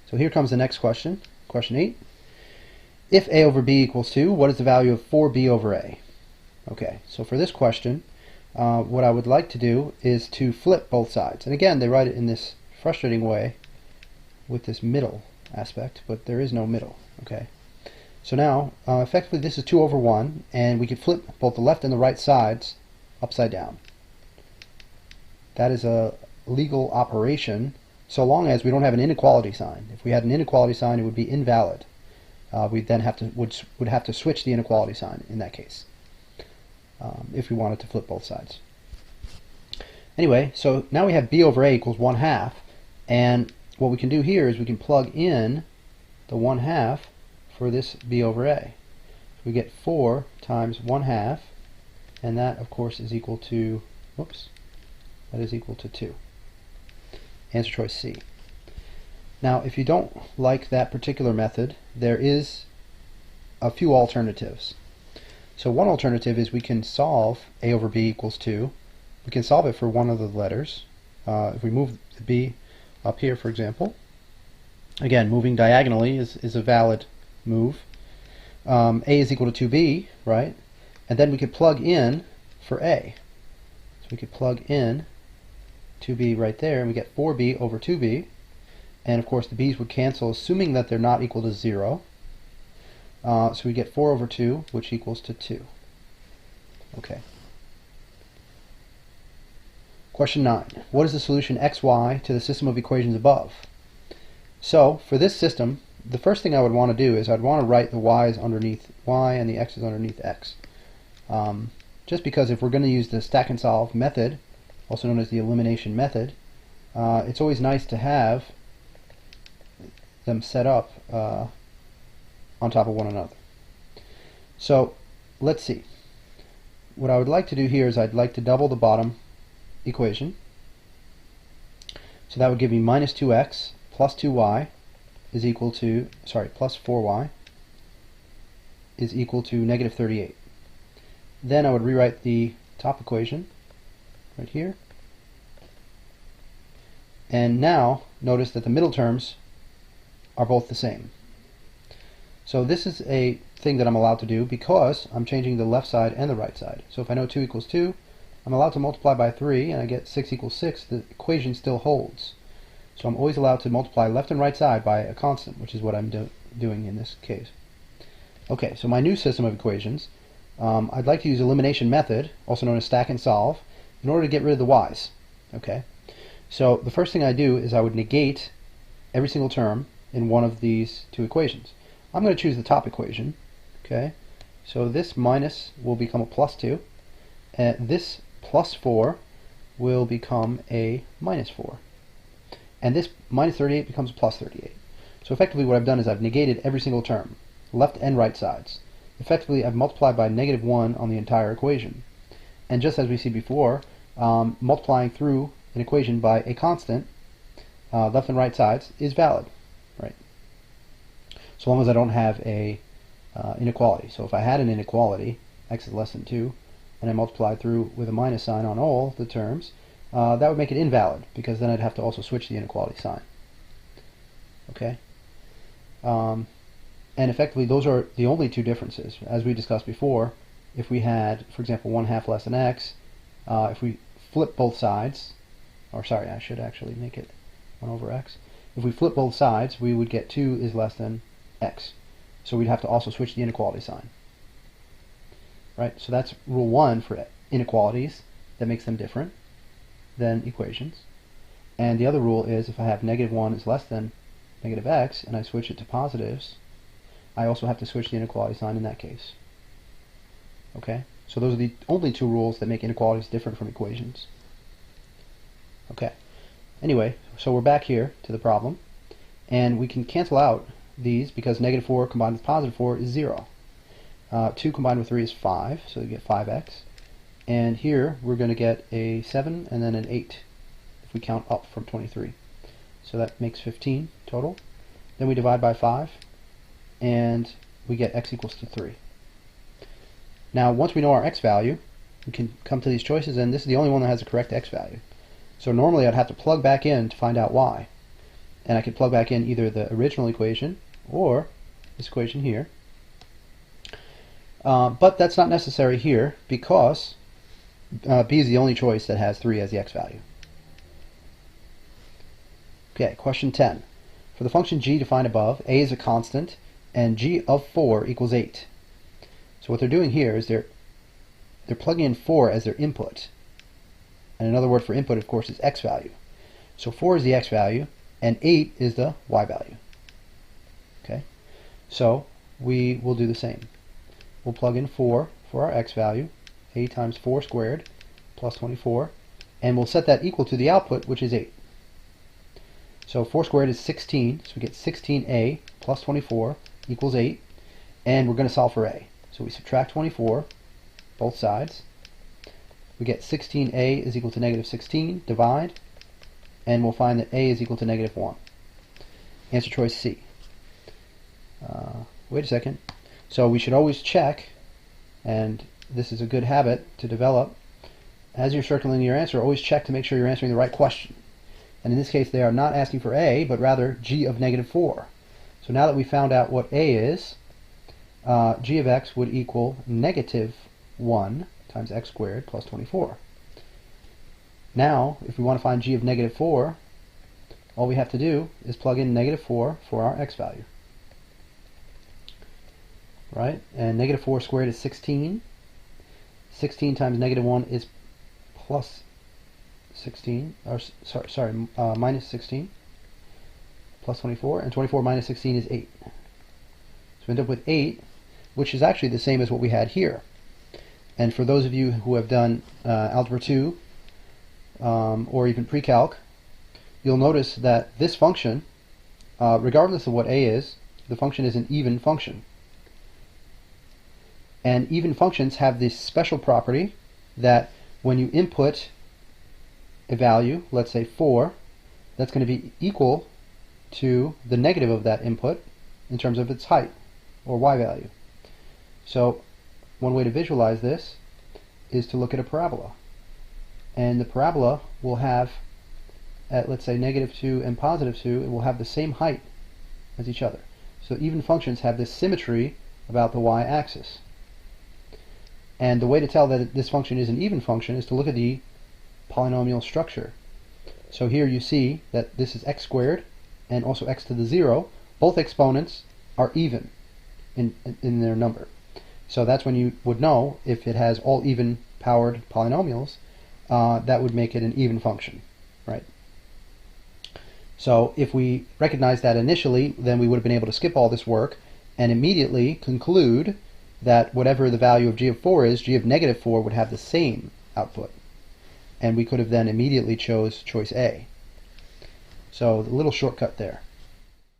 So here comes the next question, question 8. If a over b equals 2, what is the value of 4b over a? Okay, so for this question, what I would like to do is to flip both sides. And again, they write it in this frustrating way with this middle aspect, but there is no middle. Okay, so now effectively this is 2 over 1, and we could flip both the left and the right sides upside down. That is a legal operation so long as we don't have an inequality sign. If we had an inequality sign, it would be invalid. We'd then would have to switch the inequality sign in that case, if we wanted to flip both sides. Anyway, so now we have b over a equals 1/2, and what we can do here is we can plug in the 1/2 for this b over a. We get 4 times 1/2, and that of course is equal to, whoops, that is equal to 2. Answer choice C. Now, if you don't like that particular method, there is a few alternatives. So one alternative is we can solve a over b equals 2. We can solve it for one of the letters. If we move the b up here, for example, again, moving diagonally is a valid move. A is equal to 2b, right? And then we could plug in for a. So we could plug in 2b right there, and we get 4b over 2b. And of course the b's would cancel, assuming that they're not equal to 0. So we get 4 over 2, which equals to 2. Okay. Question 9. What is the solution xy to the system of equations above? So for this system, the first thing I would want to do is I'd want to write the y's underneath y and the x's underneath x. Just because if we're going to use the stack and solve method, also known as the elimination method, it's always nice to have them set up on top of one another. So let's see. What I would like to do here is I'd like to double the bottom equation. So that would give me minus 2x plus 2y is equal to, plus 4y is equal to negative 38. Then I would rewrite the top equation right here. And now notice that the middle terms are both the same. So this is a thing that I'm allowed to do because I'm changing the left side and the right side. So if I know 2 equals 2, I'm allowed to multiply by 3, and I get 6 equals 6. The equation still holds. So I'm always allowed to multiply left and right side by a constant, which is what I'm doing in this case. Okay, so my new system of equations, I'd like to use elimination method, also known as stack and solve, in order to get rid of the y's. Okay, so the first thing I do is I would negate every single term in one of these two equations. I'm going to choose the top equation. Okay, so this minus will become a plus 2, and this plus 4 will become a minus 4, and this minus 38 becomes a plus 38. So effectively what I've done is I've negated every single term, left and right sides. Effectively I've multiplied by negative 1 on the entire equation. And just as we see before, multiplying through an equation by a constant, left and right sides, is valid, right? So long as I don't have a inequality. So if I had an inequality, x is less than 2, and I multiplied through with a minus sign on all the terms, that would make it invalid, because then I'd have to also switch the inequality sign. Okay? And effectively those are the only two differences. As we discussed before, if we had, for example, 1/2 less than x, if we flip both sides, or sorry, I should actually make it 1 over x. If we flip both sides, we would get 2 is less than x. So we'd have to also switch the inequality sign. Right? So that's rule 1 for inequalities that makes them different than equations. And the other rule is if I have negative 1 is less than negative x and I switch it to positives, I also have to switch the inequality sign in that case. Okay? So those are the only two rules that make inequalities different from equations. Okay. Anyway, so we're back here to the problem, and we can cancel out these because negative 4 combined with positive 4 is 0. 2 combined with 3 is 5, so you get 5x. And here we're going to get a 7 and then an 8 if we count up from 23. So that makes 15 total. Then we divide by 5, and we get x equals to 3. Now once we know our x value, we can come to these choices, and this is the only one that has the correct x value. So normally I'd have to plug back in to find out y. and I could plug back in either the original equation or this equation here. But that's not necessary here because b is the only choice that has 3 as the x value. Okay, question 10. For the function g defined above, a is a constant and g of 4 equals 8. So what they're doing here is they're plugging in 4 as their input. And another word for input, of course, is x value. So 4 is the x value and 8 is the y value. Okay, so we will do the same. We'll plug in 4 for our x value, a times 4 squared plus 24, and we'll set that equal to the output, which is 8. So 4 squared is 16, so we get 16a plus 24 equals 8, and we're going to solve for a. So we subtract 24, both sides. We get 16a is equal to negative 16, divide, and we'll find that a is equal to negative 1. Answer choice C. Wait a second. So we should always check, and this is a good habit to develop, as you're circling your answer, always check to make sure you're answering the right question. And in this case, they are not asking for a, but rather g of negative 4. So now that we found out what a is, g of x would equal negative 1 times x squared plus 24. Now, if we want to find g of negative 4, all we have to do is plug in negative 4 for our x value. Right? And negative 4 squared is 16. 16 times negative 1 is plus 16, or minus 16, plus 24, and 24 minus 16 is 8. So we end up with 8, which is actually the same as what we had here. And for those of you who have done Algebra 2, or even pre-calc, you'll notice that this function, regardless of what a is, the function is an even function. And even functions have this special property that when you input a value, let's say 4, that's going to be equal to the negative of that input in terms of its height, or y value. So one way to visualize this is to look at a parabola. And the parabola will have, at let's say negative 2 and positive 2, it will have the same height as each other. So even functions have this symmetry about the y-axis. And the way to tell that this function is an even function is to look at the polynomial structure. So here you see that this is x squared and also x to the 0. Both exponents are even in their number. So that's when you would know if it has all even powered polynomials, that would make it an even function, right? So if we recognize that initially, then we would have been able to skip all this work and immediately conclude that whatever the value of g of 4 is, g of negative 4 would have the same output. And we could have then immediately chose choice A. So a little shortcut there.